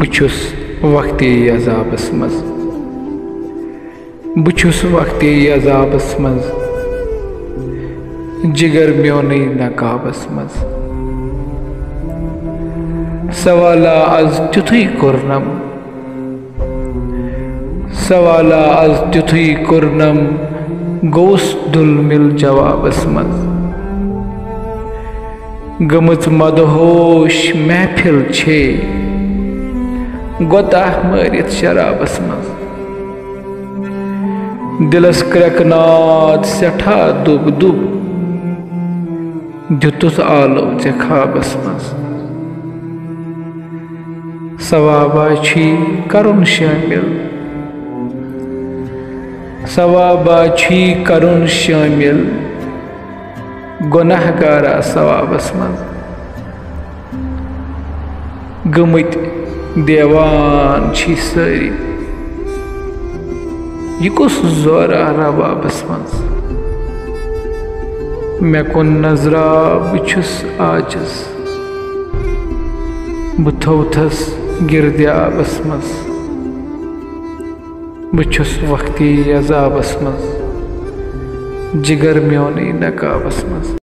بچھس وقت عذابس مز بچھس وقت عذابس مز جگر میونی نقابس مز سوالا از تیتھُے کوٚرنم سوالا از تیتھُے کوٚرنم گوس دل مل جوابس مز گمت مدہوش محفل چھے گوتاہ مارت شرابس مز دلس کرکنات سٹھا دب دب دتس آلو ژے خوابس مز ثوابا چھی کرن شامل ثوابا چھی کرن شامل گناہ گارا ثوابس مز گمت دیوان چھی ساری یہ کس زورا ربابس مز میں کن نظرا بچھس عاجز بتھوتھس گردیابس مز بچھس وقتی عذابس مز جگر میونی نقابس مز